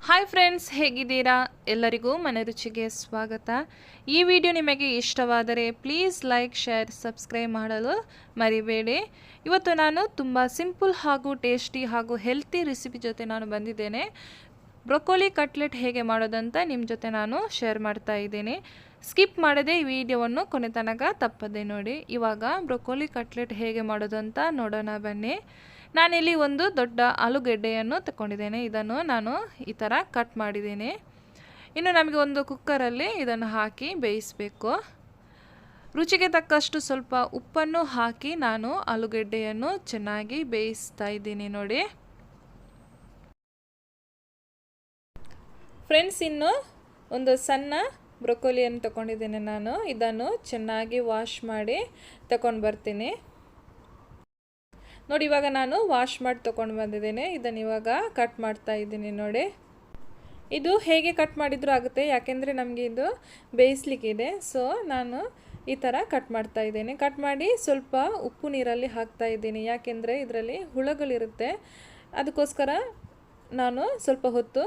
Hi friends, ಹೇಗಿದ್ದೀರಾ? ಎಲ್ಲರಿಗೂ ಮನೆ ರುಚಿಗೆ ಸ್ವಾಗತ. ಈ ವಿಡಿಯೋ ನಿಮಗೆ ಇಷ್ಟವಾದರೆ ಪ್ಲೀಸ್ ಲೈಕ್, ಶೇರ್, ಸಬ್ಸ್ಕ್ರೈಬ್ ಮಾಡಲು ಮರಿಬೇಡಿ. ಇವತ್ತು ನಾನು ತುಂಬ ಸಿಂಪಲ್ ಹಾಗೂ ಟೇಸ್ಟಿ ಹಾಗೂ ಹೆಲ್ತಿ ರೆಸಿಪಿ ಜೊತೆ ನಾನು ಬಂದಿದ್ದೇನೆ. ಬ್ರೊಕೊಲಿ ಕಟ್ಲೆಟ್ ಹೇಗೆ ಮಾಡೋದಂತ ನಿಮ್ಮ ಜೊತೆ ನಾನು ಶೇರ್ ಮಾಡ್ತಾ ಇದ್ದೀನಿ. ಸ್ಕಿಪ್ ಮಾಡದೆ ಈ ವಿಡಿಯೋವನ್ನು ಕೊನೆ ತನಕ ತಪ್ಪದೆ ನೋಡಿ. ಇವಾಗ ಬ್ರೊಕೊಲಿ ಕಟ್ಲೆಟ್ ಹೇಗೆ ಮಾಡೋದಂತ ನೋಡೋಣ ಬನ್ನಿ. ನಾನಿಲ್ಲಿ ಒಂದು ದೊಡ್ಡ ಆಲೂಗೆಡ್ಡೆಯನ್ನು ತಗೊಂಡಿದ್ದೇನೆ. ಇದನ್ನು ನಾನು ಈ ಥರ ಕಟ್ ಮಾಡಿದ್ದೀನಿ. ಇನ್ನು ನಮಗೆ ಒಂದು ಕುಕ್ಕರಲ್ಲಿ ಇದನ್ನು ಹಾಕಿ ಬೇಯಿಸಬೇಕು. ರುಚಿಗೆ ತಕ್ಕಷ್ಟು ಸ್ವಲ್ಪ ಉಪ್ಪನ್ನು ಹಾಕಿ ನಾನು ಆಲೂಗೆಡ್ಡೆಯನ್ನು ಚೆನ್ನಾಗಿ ಬೇಯಿಸ್ತಾ ಇದ್ದೀನಿ ನೋಡಿ. ಫ್ರೆಂಡ್ಸ್, ಇನ್ನು ಒಂದು ಸಣ್ಣ ಬ್ರೊಕೊಲಿಯನ್ನು ತಗೊಂಡಿದ್ದೇನೆ ನಾನು. ಇದನ್ನು ಚೆನ್ನಾಗಿ ವಾಶ್ ಮಾಡಿ ತಗೊಂಡು ಬರ್ತೀನಿ ನೋಡಿ. ಇವಾಗ ನಾನು ವಾಶ್ ಮಾಡಿ ತೊಗೊಂಡು ಬಂದಿದ್ದೇನೆ. ಇದನ್ನು ಇವಾಗ ಕಟ್ ಮಾಡ್ತಾ ಇದ್ದೀನಿ ನೋಡಿ. ಇದು ಹೇಗೆ ಕಟ್ ಮಾಡಿದರೂ ಆಗುತ್ತೆ, ಯಾಕೆಂದರೆ ನಮಗೆ ಇದು ಬೇಯಿಸ್ಲಿಕ್ಕಿದೆ. ಸೊ ನಾನು ಈ ಥರ ಕಟ್ ಮಾಡ್ತಾ ಇದ್ದೀನಿ. ಕಟ್ ಮಾಡಿ ಸ್ವಲ್ಪ ಉಪ್ಪು ನೀರಲ್ಲಿ ಹಾಕ್ತಾ ಇದ್ದೀನಿ, ಯಾಕೆಂದರೆ ಇದರಲ್ಲಿ ಹುಳಗಳಿರುತ್ತೆ. ಅದಕ್ಕೋಸ್ಕರ ನಾನು ಸ್ವಲ್ಪ ಹೊತ್ತು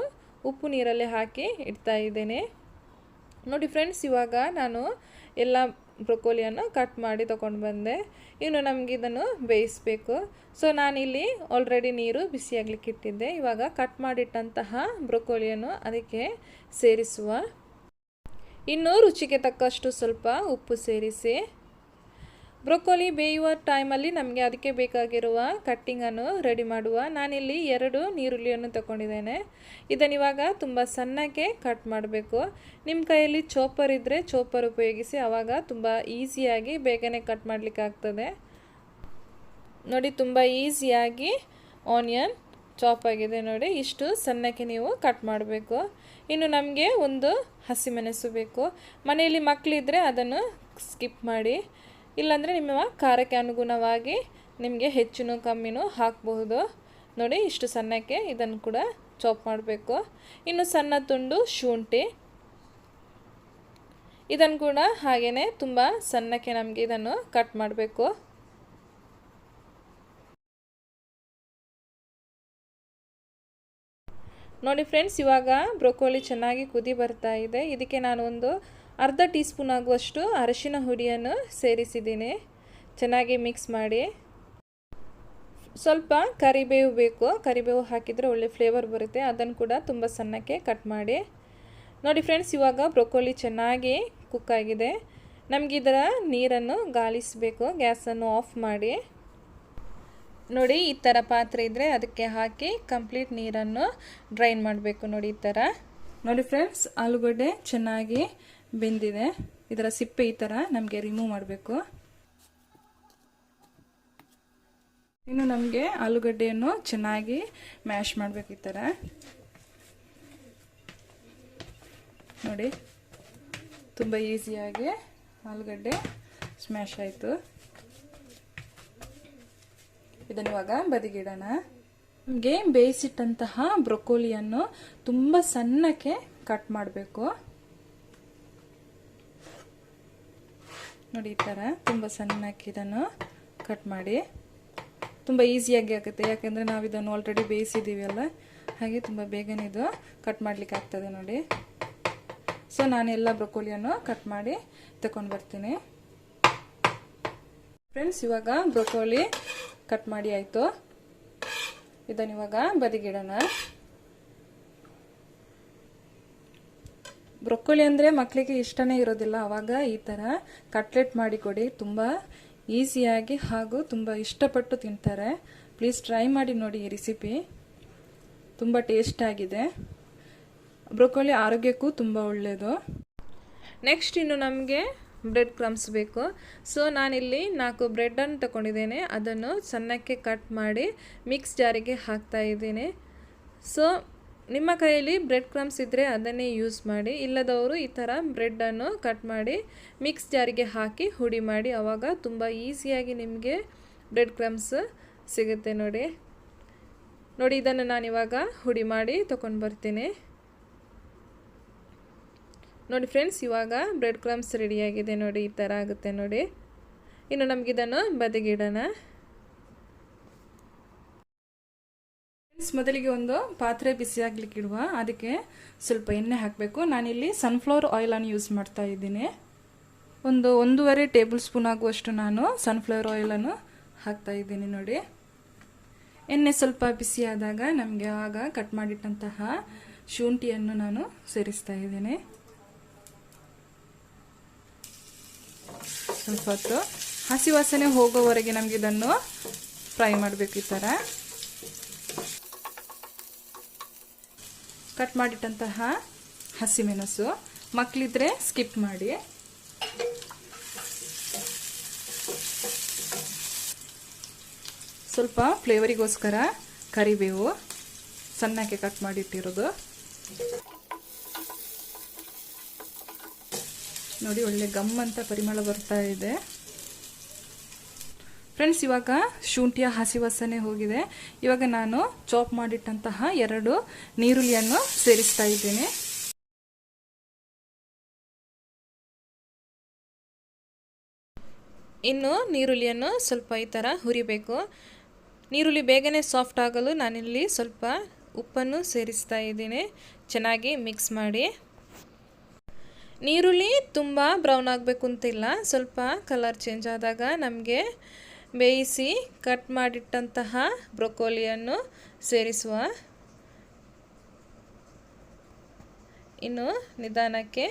ಉಪ್ಪು ನೀರಲ್ಲಿ ಹಾಕಿ ಇಡ್ತಾ ಇದ್ದೇನೆ ನೋಡಿ. ಫ್ರೆಂಡ್ಸ್, ಇವಾಗ ನಾನು ಎಲ್ಲ ಬ್ರೊಕೊಲಿಯನ್ನು ಕಟ್ ಮಾಡಿ ತೊಗೊಂಡು ಬಂದೆ. ಇನ್ನು ನಮಗೆ ಇದನ್ನು ಬೇಯಿಸಬೇಕು. ಸೊ ನಾನಿಲ್ಲಿ ಆಲ್ರೆಡಿ ನೀರು ಬಿಸಿಯಾಗಲಿಕ್ಕೆ ಇಟ್ಟಿದ್ದೆ. ಇವಾಗ ಕಟ್ ಮಾಡಿಟ್ಟಂತಹ ಬ್ರೊಕೊಲಿಯನ್ನು ಅದಕ್ಕೆ ಸೇರಿಸುವ. ಇನ್ನು ರುಚಿಗೆ ತಕ್ಕಷ್ಟು ಸ್ವಲ್ಪ ಉಪ್ಪು ಸೇರಿಸಿ. ಬ್ರೊಕೊಲಿ ಬೇಯುವ ಟೈಮಲ್ಲಿ ನಮಗೆ ಅದಕ್ಕೆ ಬೇಕಾಗಿರುವ ಕಟ್ಟಿಂಗನ್ನು ರೆಡಿ ಮಾಡುವ. ನಾನಿಲ್ಲಿ 2 ಈರುಳ್ಳಿಯನ್ನು ತಗೊಂಡಿದ್ದೇನೆ. ಇದನ್ನು ಇವಾಗ ತುಂಬ ಸಣ್ಣಕ್ಕೆ ಕಟ್ ಮಾಡಬೇಕು. ನಿಮ್ಮ ಕೈಯಲ್ಲಿ ಚಾಪರ್ ಇದ್ದರೆ ಚಾಪರ್ ಉಪಯೋಗಿಸಿ, ಆವಾಗ ತುಂಬ ಈಸಿಯಾಗಿ ಬೇಗನೆ ಕಟ್ ಮಾಡಲಿಕ್ಕೆ ಆಗ್ತದೆ ನೋಡಿ. ತುಂಬ ಈಸಿಯಾಗಿ ಆನಿಯನ್ ಚಾಪ್ ಆಗಿದೆ ನೋಡಿ. ಇಷ್ಟು ಸಣ್ಣಕ್ಕೆ ನೀವು ಕಟ್ ಮಾಡಬೇಕು. ಇನ್ನು ನಮಗೆ ಒಂದು ಹಸಿಮೆಣಸು ಬೇಕು. ಮನೆಯಲ್ಲಿ ಮಕ್ಕಳಿದ್ದರೆ ಅದನ್ನು ಸ್ಕಿಪ್ ಮಾಡಿ, ಇಲ್ಲಾಂದರೆ ನಿಮ್ಮ ಖಾರಕ್ಕೆ ಅನುಗುಣವಾಗಿ ನಿಮಗೆ ಹೆಚ್ಚು ಕಮ್ಮಿನೂ ಹಾಕಬಹುದು ನೋಡಿ. ಇಷ್ಟು ಸಣ್ಣಕ್ಕೆ ಇದನ್ನು ಕೂಡ ಚಾಪ್ ಮಾಡಬೇಕು. ಇನ್ನು ಸಣ್ಣ ತುಂಡು ಶುಂಠಿ, ಇದನ್ನು ಕೂಡ ಹಾಗೆಯೇ ತುಂಬ ಸಣ್ಣಕ್ಕೆ ನಮಗೆ ಇದನ್ನು ಕಟ್ ಮಾಡಬೇಕು. ನೋಡಿ ಫ್ರೆಂಡ್ಸ್, ಇವಾಗ ಬ್ರೊಕೊಲಿ ಚೆನ್ನಾಗಿ ಕುದಿ ಬರ್ತಾ ಇದೆ. ಇದಕ್ಕೆ ನಾನು ಒಂದು ಅರ್ಧ ಟೀ ಸ್ಪೂನ್ ಆಗುವಷ್ಟು ಅರಿಶಿನ ಹುಡಿಯನ್ನು ಸೇರಿಸಿದ್ದೀನಿ. ಚೆನ್ನಾಗಿ ಮಿಕ್ಸ್ ಮಾಡಿ. ಸ್ವಲ್ಪ ಕರಿಬೇವು ಬೇಕು. ಕರಿಬೇವು ಹಾಕಿದರೆ ಒಳ್ಳೆ ಫ್ಲೇವರ್ ಬರುತ್ತೆ. ಅದನ್ನು ಕೂಡ ತುಂಬ ಸಣ್ಣಕ್ಕೆ ಕಟ್ ಮಾಡಿ ನೋಡಿ. ಫ್ರೆಂಡ್ಸ್, ಇವಾಗ ಬ್ರೊಕೊಲಿ ಚೆನ್ನಾಗಿ ಕುಕ್ ಆಗಿದೆ. ನಮಗೆ ಇದರ ನೀರನ್ನು ಗಾಳಿಸಬೇಕು. ಗ್ಯಾಸನ್ನು ಆಫ್ ಮಾಡಿ ನೋಡಿ. ಈ ಥರ ಪಾತ್ರೆ ಇದ್ದರೆ ಅದಕ್ಕೆ ಹಾಕಿ ಕಂಪ್ಲೀಟ್ ನೀರನ್ನು ಡ್ರೈನ್ ಮಾಡಬೇಕು ನೋಡಿ. ಈ ಥರ ನೋಡಿ. ಫ್ರೆಂಡ್ಸ್, ಆಲೂಗಡ್ಡೆ ಚೆನ್ನಾಗಿ ಬೆಂದಿದೆ. ಇದರ ಸಿಪ್ಪೆ ಈ ಥರ ನಮಗೆ ರಿಮೂವ್ ಮಾಡಬೇಕು. ಇನ್ನು ನಮಗೆ ಆಲೂಗಡ್ಡೆಯನ್ನು ಚೆನ್ನಾಗಿ ಮ್ಯಾಶ್ ಮಾಡಬೇಕು ಈ ಥರ ನೋಡಿ. ತುಂಬ ಈಸಿಯಾಗಿ ಆಲೂಗಡ್ಡೆ ಸ್ಮ್ಯಾಶ್ ಆಯಿತು. ಇದನ್ನು ಇವಾಗ ಬದಿಗಿಡೋಣ. ನಮಗೆ ಬೇಯಿಸಿಟ್ಟಂತಹ ಬ್ರೊಕೊಲಿಯನ್ನು ತುಂಬ ಸಣ್ಣಕ್ಕೆ ಕಟ್ ಮಾಡಬೇಕು ನೋಡಿ. ಈ ಥರ ತುಂಬ ಸಣ್ಣಕ್ಕೆ ಇದನ್ನು ಕಟ್ ಮಾಡಿ. ತುಂಬ ಈಸಿಯಾಗಿ ಆಗುತ್ತೆ, ಯಾಕೆಂದರೆ ನಾವು ಇದನ್ನು ಆಲ್ರೆಡಿ ಬೇಯಿಸಿದ್ದೀವಿ ಅಲ್ಲ, ಹಾಗೆ ತುಂಬ ಬೇಗನೆ ಇದು ಕಟ್ ಮಾಡಲಿಕ್ಕೆ ಆಗ್ತದೆ ನೋಡಿ. ಸೊ ನಾನೆಲ್ಲ ಬ್ರೊಕೊಲಿಯನ್ನು ಕಟ್ ಮಾಡಿ ತಗೊಂಡು ಬರ್ತೀನಿ. ಫ್ರೆಂಡ್ಸ್, ಇವಾಗ ಬ್ರೊಕೊಲಿ ಕಟ್ ಮಾಡಿ ಆಯಿತು. ಇದನ್ನು ಇವಾಗ ಬದಿಗಿಡೋಣ. ಬ್ರೊಕೊಲಿ ಅಂದರೆ ಮಕ್ಕಳಿಗೆ ಇಷ್ಟನೇ ಇರೋದಿಲ್ಲ. ಆವಾಗ ಈ ಥರ ಕಟ್ಲೆಟ್ ಮಾಡಿ ಕೊಡಿ. ತುಂಬ ಈಸಿಯಾಗಿ ಹಾಗೂ ತುಂಬ ಇಷ್ಟಪಟ್ಟು ತಿಂತಾರೆ. ಪ್ಲೀಸ್ ಟ್ರೈ ಮಾಡಿ ನೋಡಿ. ಈ ರೆಸಿಪಿ ತುಂಬ ಟೇಸ್ಟ್ ಆಗಿದೆ. ಬ್ರೊಕೊಲಿ ಆರೋಗ್ಯಕ್ಕೂ ತುಂಬ ಒಳ್ಳೆಯದು. ನೆಕ್ಸ್ಟ್ ಇನ್ನು ನಮಗೆ ಬ್ರೆಡ್ ಕ್ರಮ್ಸ್ ಬೇಕು. ಸೊ ನಾನಿಲ್ಲಿ 4 ಬ್ರೆಡ್ಡನ್ನು ತಗೊಂಡಿದ್ದೇನೆ. ಅದನ್ನು ಸಣ್ಣಕ್ಕೆ ಕಟ್ ಮಾಡಿ ಮಿಕ್ಸ್ ಜಾರಿಗೆ ಹಾಕ್ತಾ ಇದ್ದೀನಿ. ಸೊ ನಿಮ್ಮ ಕೈಯಲ್ಲಿ ಬ್ರೆಡ್ ಕ್ರಮ್ಸ್ ಇದ್ದರೆ ಅದನ್ನೇ ಯೂಸ್ ಮಾಡಿ. ಇಲ್ಲದವರು ಈ ಥರ ಬ್ರೆಡ್ಡನ್ನು ಕಟ್ ಮಾಡಿ ಮಿಕ್ಸ್ ಜಾರಿಗೆ ಹಾಕಿ ಹುಡಿ ಮಾಡಿ. ಆವಾಗ ತುಂಬ ಈಸಿಯಾಗಿ ನಿಮಗೆ ಬ್ರೆಡ್ ಕ್ರಮ್ಸ್ ಸಿಗುತ್ತೆ ನೋಡಿ. ಇದನ್ನು ನಾನಿವಾಗ ಹುಡಿ ಮಾಡಿ ತಗೊಂಡು ಬರ್ತೀನಿ ನೋಡಿ. ಫ್ರೆಂಡ್ಸ್, ಇವಾಗ ಬ್ರೆಡ್ ಕ್ರಮ್ಸ್ ರೆಡಿಯಾಗಿದೆ ನೋಡಿ. ಈ ಥರ ಆಗುತ್ತೆ ನೋಡಿ. ಇನ್ನು ನಮಗಿದನ್ನು ಬದಿಗಿಡೋಣ. ಮೊದಲಿಗೆ ಒಂದು ಪಾತ್ರೆ ಬಿಸಿ ಆಗ್ಲಿಕ್ಕೆ ಇಡುವ. ಅದಕ್ಕೆ ಸ್ವಲ್ಪ ಎಣ್ಣೆ ಹಾಕಬೇಕು. ನಾನಿಲ್ಲಿ ಸನ್ಫ್ಲವರ್ ಆಯಿಲನ್ನು ಯೂಸ್ ಮಾಡ್ತಾ ಇದ್ದೀನಿ. ಒಂದು 1.5 ಟೇಬಲ್ ಸ್ಪೂನ್ ಆಗುವಷ್ಟು ನಾನು ಸನ್ಫ್ಲವರ್ ಆಯಿಲನ್ನು ಹಾಕ್ತಾ ಇದ್ದೀನಿ. ನೋಡಿ, ಎಣ್ಣೆ ಸ್ವಲ್ಪ ಬಿಸಿ ಆದಾಗ ನಮಗೆ ಆಗ ಕಟ್ ಮಾಡಿಟ್ಟಂತಹ ಶುಂಠಿಯನ್ನು ನಾನು ಸೇರಿಸ್ತಾ ಇದ್ದೀನಿ. ಸ್ವಲ್ಪ ಹೊತ್ತು ಹಸಿ ವಾಸನೆ ಹೋಗೋವರೆಗೆ ನಮಗೆ ಇದನ್ನು ಫ್ರೈ ಮಾಡಬೇಕು. ಈ ಥರ ಕಟ್ ಮಾಡಿಟ್ಟಂತಹ ಹಸಿಮೆಣಸು, ಮಕ್ಕಳಿದ್ರೆ ಸ್ಕಿಪ್ ಮಾಡಿ. ಸ್ವಲ್ಪ ಫ್ಲೇವರಿಗೋಸ್ಕರ ಕರಿಬೇವು ಸಣ್ಣಕ್ಕೆ ಕಟ್ ಮಾಡಿಟ್ಟಿರೋದು. ನೋಡಿ, ಒಳ್ಳೆ ಗಮ್ ಅಂತ ಪರಿಮಳ ಬರ್ತಾ ಇದೆ. ಫ್ರೆಂಡ್ಸ್, ಇವಾಗ ಶುಂಠಿಯ ಹಸಿ ವಾಸನೆ ಹೋಗಿದೆ. ಇವಾಗ ನಾನು ಚಾಪ್ ಮಾಡಿಟ್ಟಂತಹ 2 ನೀರುಳ್ಳಿಯನ್ನು ಸೇರಿಸ್ತಾ ಇದ್ದೇನೆ. ಇನ್ನು ನೀರುಳ್ಳಿಯನ್ನು ಸ್ವಲ್ಪ ಈ ಥರ ಹುರಿಬೇಕು. ನೀರುಳ್ಳಿ ಬೇಗನೆ ಸಾಫ್ಟ್ ಆಗಲು ನಾನಿಲ್ಲಿ ಸ್ವಲ್ಪ ಉಪ್ಪನ್ನು ಸೇರಿಸ್ತಾ ಇದ್ದೀನಿ. ಚೆನ್ನಾಗಿ ಮಿಕ್ಸ್ ಮಾಡಿ. ನೀರುಳ್ಳಿ ತುಂಬ ಬ್ರೌನ್ ಆಗಬೇಕು ಅಂತಿಲ್ಲ, ಸ್ವಲ್ಪ ಕಲರ್ ಚೇಂಜ್ ಆದಾಗ ನಮಗೆ ಬೇಯಿಸಿ ಕಟ್ ಮಾಡಿಟ್ಟಂತಹ ಬ್ರೊಕೋಲಿಯನ್ನು ಸೇರಿಸುವ. ಇನ್ನು ನಿಧಾನಕ್ಕೆ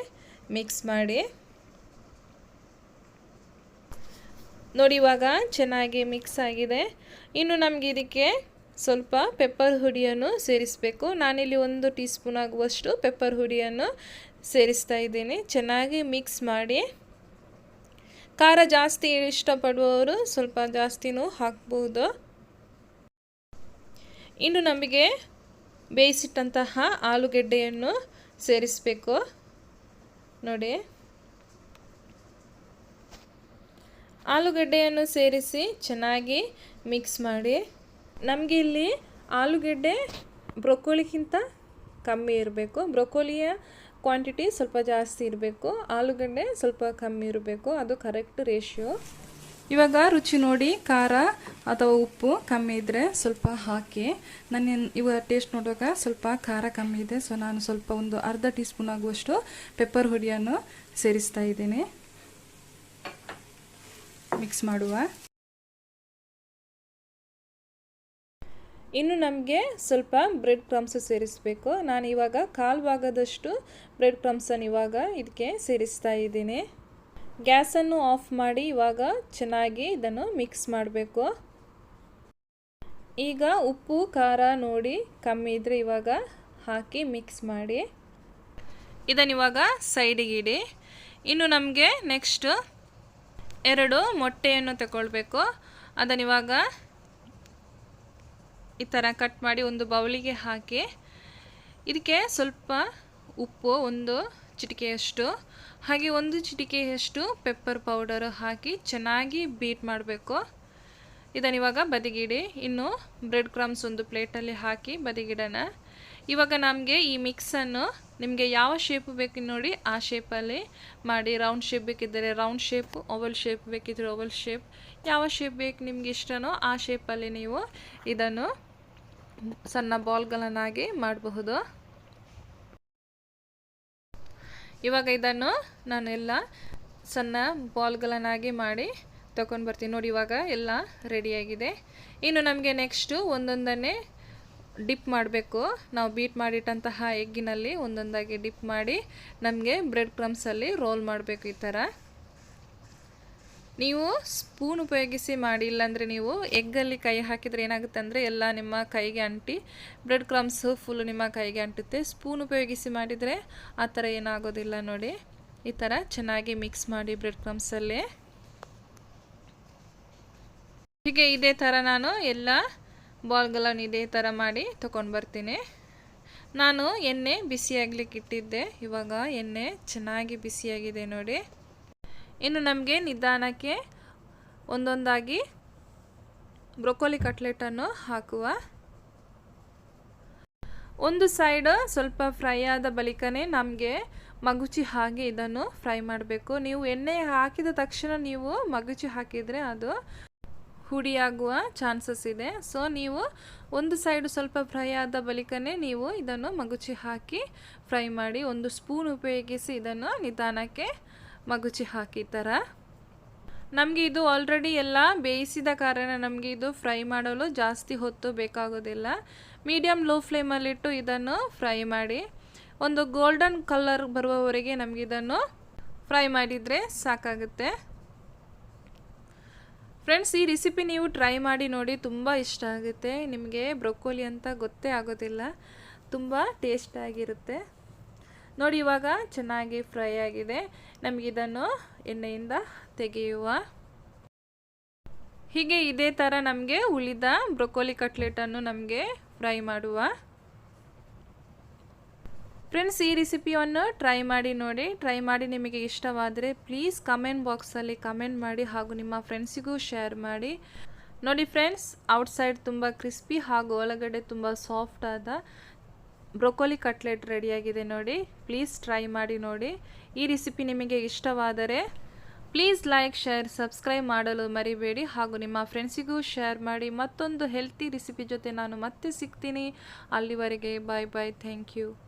ಮಿಕ್ಸ್ ಮಾಡಿ. ನೋಡಿ, ಇವಾಗ ಚೆನ್ನಾಗಿ ಮಿಕ್ಸ್ ಆಗಿದೆ. ಇನ್ನು ನಮಗೆ ಇದಕ್ಕೆ ಸ್ವಲ್ಪ ಪೆಪ್ಪರ್ ಹುಡಿಯನ್ನು ಸೇರಿಸಬೇಕು. ನಾನಿಲ್ಲಿ 1 ಟೀ ಸ್ಪೂನ್ ಆಗುವಷ್ಟು ಪೆಪ್ಪರ್ ಹುಡಿಯನ್ನು ಸೇರಿಸ್ತಾ ಇದ್ದೀನಿ. ಚೆನ್ನಾಗಿ ಮಿಕ್ಸ್ ಮಾಡಿ. ಖಾರ ಜಾಸ್ತಿ ಇಷ್ಟಪಡುವವರು ಸ್ವಲ್ಪ ಜಾಸ್ತಿನೂ ಹಾಕ್ಬೋದು. ಇನ್ನು ನಮಗೆ ಬೇಯಿಸಿಟ್ಟಂತಹ ಆಲೂಗೆಡ್ಡೆಯನ್ನು ಸೇರಿಸಬೇಕು. ನೋಡಿ, ಆಲೂಗಡ್ಡೆಯನ್ನು ಸೇರಿಸಿ ಚೆನ್ನಾಗಿ ಮಿಕ್ಸ್ ಮಾಡಿ. ನಮಗೆ ಇಲ್ಲಿ ಆಲೂಗೆಡ್ಡೆ ಬ್ರೊಕೋಲಿಗಿಂತ ಕಮ್ಮಿ ಇರಬೇಕು. ಬ್ರೊಕೋಲಿಯ ಕ್ವಾಂಟಿಟಿ ಸ್ವಲ್ಪ ಜಾಸ್ತಿ ಇರಬೇಕು, ಆಲೂಗಡ್ಡೆ ಸ್ವಲ್ಪ ಕಮ್ಮಿ ಇರಬೇಕು. ಅದು ಕರೆಕ್ಟ್ ರೇಷಿಯೋ. ಇವಾಗ ರುಚಿ ನೋಡಿ, ಖಾರ ಅಥವಾ ಉಪ್ಪು ಕಮ್ಮಿ ಇದ್ದರೆ ಸ್ವಲ್ಪ ಹಾಕಿ. ನಾನು ಇವಾಗ ಟೇಸ್ಟ್ ನೋಡುವಾಗ ಸ್ವಲ್ಪ ಖಾರ ಕಮ್ಮಿ ಇದೆ, ಸೊ ನಾನು ಸ್ವಲ್ಪ ಒಂದು ಅರ್ಧ ಟೀ ಸ್ಪೂನ್ ಆಗುವಷ್ಟು ಪೆಪ್ಪರ್ ಹುಡಿಯನ್ನು ಸೇರಿಸ್ತಾ ಇದ್ದೀನಿ. ಮಿಕ್ಸ್ ಮಾಡುವ. ಇನ್ನು ನಮಗೆ ಸ್ವಲ್ಪ ಬ್ರೆಡ್ ಕ್ರಮ್ಸ್ ಸೇರಿಸಬೇಕು. ನಾನು ಇವಾಗ 1/4 ಭಾಗದಷ್ಟು ಬ್ರೆಡ್ ಕ್ರಮ್ಸನ್ನು ಇವಾಗ ಇದಕ್ಕೆ ಸೇರಿಸ್ತಾ ಇದ್ದೀನಿ. ಗ್ಯಾಸನ್ನು ಆಫ್ ಮಾಡಿ ಇವಾಗ ಚೆನ್ನಾಗಿ ಇದನ್ನು ಮಿಕ್ಸ್ ಮಾಡಬೇಕು. ಈಗ ಉಪ್ಪು ಖಾರ ನೋಡಿ ಕಮ್ಮಿ ಇದ್ದರೆ ಇವಾಗ ಹಾಕಿ ಮಿಕ್ಸ್ ಮಾಡಿ. ಇದನ್ನು ಇವಾಗ ಸೈಡಿಗೆ ಇಡಿ. ಇನ್ನು ನಮಗೆ ನೆಕ್ಸ್ಟ್ 2 ಮೊಟ್ಟೆಯನ್ನು ತಗೊಳ್ಬೇಕು. ಅದನ್ನು ಇವಾಗ ಈ ಥರ ಕಟ್ ಮಾಡಿ ಒಂದು ಬೌಲಿಗೆ ಹಾಕಿ. ಇದಕ್ಕೆ ಸ್ವಲ್ಪ ಉಪ್ಪು 1 ಚಿಟಿಕೆಯಷ್ಟು, ಹಾಗೆ 1 ಚಿಟಿಕೆಯಷ್ಟು ಪೆಪ್ಪರ್ ಪೌಡರ್ ಹಾಕಿ ಚೆನ್ನಾಗಿ ಬೀಟ್ ಮಾಡಬೇಕು. ಇದನ್ನು ಇವಾಗ ಬದಿಗಿಡಿ. ಇನ್ನು ಬ್ರೆಡ್ ಕ್ರಮ್ಸ್ ಒಂದು ಪ್ಲೇಟಲ್ಲಿ ಹಾಕಿ ಬದಿಗಿಡೋಣ. ಇವಾಗ ನಮಗೆ ಈ ಮಿಕ್ಸನ್ನು ನಿಮಗೆ ಯಾವ ಶೇಪ್ ಬೇಕು ನೋಡಿ ಆ ಶೇಪಲ್ಲಿ ಮಾಡಿ. ರೌಂಡ್ ಶೇಪ್ ಬೇಕಿದ್ದರೆ ರೌಂಡ್ ಶೇಪ್, ಓವಲ್ ಶೇಪ್ ಬೇಕಿದ್ದರೆ ಓವಲ್ ಶೇಪ್, ಯಾವ ಶೇಪ್ ಬೇಕು ನಿಮ್ಗೆ ಇಷ್ಟನೋ ಆ ಶೇಪಲ್ಲಿ ನೀವು ಇದನ್ನು ಸಣ್ಣ ಬಾಲ್ಗಳನ್ನಾಗಿ ಮಾಡಬಹುದು. ಇವಾಗ ಇದನ್ನು ನಾನು ಎಲ್ಲ ಸಣ್ಣ ಬಾಲ್ಗಳನ್ನಾಗಿ ಮಾಡಿ ತಗೊಂಡು ಬರ್ತೀನಿ. ನೋಡಿ, ಇವಾಗ ಎಲ್ಲ ರೆಡಿಯಾಗಿದೆ. ಇನ್ನು ನಮಗೆ ನೆಕ್ಸ್ಟು ಒಂದೊಂದನ್ನೇ ಡಿಪ್ ಮಾಡಬೇಕು. ನಾವು ಬೀಟ್ ಮಾಡಿಟ್ಟಂತಹ ಎಗ್ಗಿನಲ್ಲಿ ಒಂದೊಂದಾಗಿ ಡಿಪ್ ಮಾಡಿ ನಮಗೆ ಬ್ರೆಡ್ ಕ್ರಮ್ಸಲ್ಲಿ ರೋಲ್ ಮಾಡಬೇಕು. ಈ ಥರ ನೀವು ಸ್ಪೂನ್ ಉಪಯೋಗಿಸಿ ಮಾಡಿ, ಇಲ್ಲಾಂದರೆ ನೀವು ಎಗ್ಗಲ್ಲಿ ಕೈ ಹಾಕಿದರೆ ಏನಾಗುತ್ತೆ ಅಂದರೆ ಎಲ್ಲ ನಿಮ್ಮ ಕೈಗೆ ಅಂಟಿ ಬ್ರೆಡ್ ಕ್ರಮ್ಸ್ ಫುಲ್ಲು ನಿಮ್ಮ ಕೈಗೆ ಅಂಟುತ್ತೆ. ಸ್ಪೂನ್ ಉಪಯೋಗಿಸಿ ಮಾಡಿದರೆ ಆ ಥರ ಏನಾಗೋದಿಲ್ಲ. ನೋಡಿ, ಈ ಥರ ಚೆನ್ನಾಗಿ ಮಿಕ್ಸ್ ಮಾಡಿ ಬ್ರೆಡ್ ಕ್ರಮ್ಸಲ್ಲಿ. ಹೀಗೆ ಇದೇ ಥರ ನಾನು ಎಲ್ಲ ಬಾಲ್ಗಳನ್ನು ಇದೇ ಥರ ಮಾಡಿ ತೊಗೊಂಡು ಬರ್ತೀನಿ. ನಾನು ಎಣ್ಣೆ ಬಿಸಿಯಾಗಲಿಕ್ಕೆ ಇಟ್ಟಿದ್ದೆ. ಇವಾಗ ಎಣ್ಣೆ ಚೆನ್ನಾಗಿ ಬಿಸಿಯಾಗಿದೆ ನೋಡಿ. ಇನ್ನು ನಮಗೆ ನಿಧಾನಕ್ಕೆ ಒಂದೊಂದಾಗಿ ಬ್ರೊಕೋಲಿ ಕಟ್ಲೆಟನ್ನು ಹಾಕುವ. ಒಂದು ಸೈಡ್ ಸ್ವಲ್ಪ ಫ್ರೈ ಆದ ಬಳಿಕನೇ ನಮಗೆ ಮಗುಚಿ ಹಾಗೆ ಇದನ್ನು ಫ್ರೈ ಮಾಡಬೇಕು. ನೀವು ಎಣ್ಣೆ ಹಾಕಿದ ತಕ್ಷಣ ನೀವು ಮಗುಚಿ ಹಾಕಿದರೆ ಅದು ಹುಡಿಯಾಗುವ ಚಾನ್ಸಸ್ ಇದೆ. ಸೊ ನೀವು ಒಂದು ಸೈಡು ಸ್ವಲ್ಪ ಫ್ರೈ ಆದ ಬಳಿಕನೇ ನೀವು ಇದನ್ನು ಮಗುಚಿ ಹಾಕಿ ಫ್ರೈ ಮಾಡಿ. ಒಂದು ಸ್ಪೂನ್ ಉಪಯೋಗಿಸಿ ಇದನ್ನು ನಿಧಾನಕ್ಕೆ ಮಗುಚಿ ಹಾಕಿ ಥರ. ನಮಗೆ ಇದು ಆಲ್ರೆಡಿ ಎಲ್ಲ ಬೇಯಿಸಿದ ಕಾರಣ ನಮಗೆ ಇದು ಫ್ರೈ ಮಾಡಲು ಜಾಸ್ತಿ ಹೊತ್ತು ಬೇಕಾಗೋದಿಲ್ಲ. ಮೀಡಿಯಮ್ ಲೋ ಫ್ಲೇಮಲ್ಲಿಟ್ಟು ಇದನ್ನು ಫ್ರೈ ಮಾಡಿ. ಒಂದು ಗೋಲ್ಡನ್ ಕಲರ್ ಬರುವವರೆಗೆ ನಮಗೆ ಇದನ್ನು ಫ್ರೈ ಮಾಡಿದರೆ ಸಾಕಾಗುತ್ತೆ. ಫ್ರೆಂಡ್ಸ್, ಈ ರೆಸಿಪಿ ನೀವು ಟ್ರೈ ಮಾಡಿ ನೋಡಿ, ತುಂಬ ಇಷ್ಟ ಆಗುತ್ತೆ ನಿಮಗೆ. ಬ್ರೊಕೋಲಿ ಅಂತ ಗೊತ್ತೇ ಆಗೋದಿಲ್ಲ, ತುಂಬ ಟೇಸ್ಟಾಗಿರುತ್ತೆ ನೋಡಿ. ಇವಾಗ ಚೆನ್ನಾಗಿ ಫ್ರೈ ಆಗಿದೆ. ನಮಗಿದನ್ನು ಎಣ್ಣೆಯಿಂದ ತೆಗೆಯುವ. ಹೀಗೆ ಇದೇ ಥರ ನಮಗೆ ಉಳಿದ ಬ್ರೊಕೋಲಿ ಕಟ್ಲೆಟನ್ನು ನಮಗೆ ಫ್ರೈ ಮಾಡುವ. ಫ್ರೆಂಡ್ಸ್, ಈ ರೆಸಿಪಿಯನ್ನು ಟ್ರೈ ಮಾಡಿ ನೋಡಿ. ಟ್ರೈ ಮಾಡಿ ನಿಮಗೆ ಇಷ್ಟವಾದರೆ ಪ್ಲೀಸ್ ಕಮೆಂಟ್ ಬಾಕ್ಸಲ್ಲಿ ಕಮೆಂಟ್ ಮಾಡಿ ಹಾಗೂ ನಿಮ್ಮ ಫ್ರೆಂಡ್ಸಿಗೂ ಶೇರ್ ಮಾಡಿ. ನೋಡಿ ಫ್ರೆಂಡ್ಸ್, ಔಟ್ಸೈಡ್ ತುಂಬ ಕ್ರಿಸ್ಪಿ ಹಾಗೂ ಒಳಗಡೆ ತುಂಬ ಸಾಫ್ಟ್ ಆದ ಬ್ರೊಕೋಲಿ ಕಟ್ಲೆಟ್ ರೆಡಿಯಾಗಿದೆ ನೋಡಿ. ಪ್ಲೀಸ್ ಟ್ರೈ ಮಾಡಿ ನೋಡಿ. ಈ ರೆಸಿಪಿ ನಿಮಗೆ ಇಷ್ಟವಾದರೆ ಪ್ಲೀಸ್ ಲೈಕ್, ಶೇರ್, ಸಬ್ಸ್ಕ್ರೈಬ್ ಮಾಡಲು ಮರಿಬೇಡಿ ಹಾಗೂ ನಿಮ್ಮ ಫ್ರೆಂಡ್ಸಿಗೂ ಶೇರ್ ಮಾಡಿ. ಮತ್ತೊಂದು ಹೆಲ್ತಿ ರೆಸಿಪಿ ಜೊತೆ ನಾನು ಮತ್ತೆ ಸಿಗ್ತೀನಿ. ಅಲ್ಲಿವರೆಗೆ ಬಾಯ್ ಬಾಯ್. Thank you.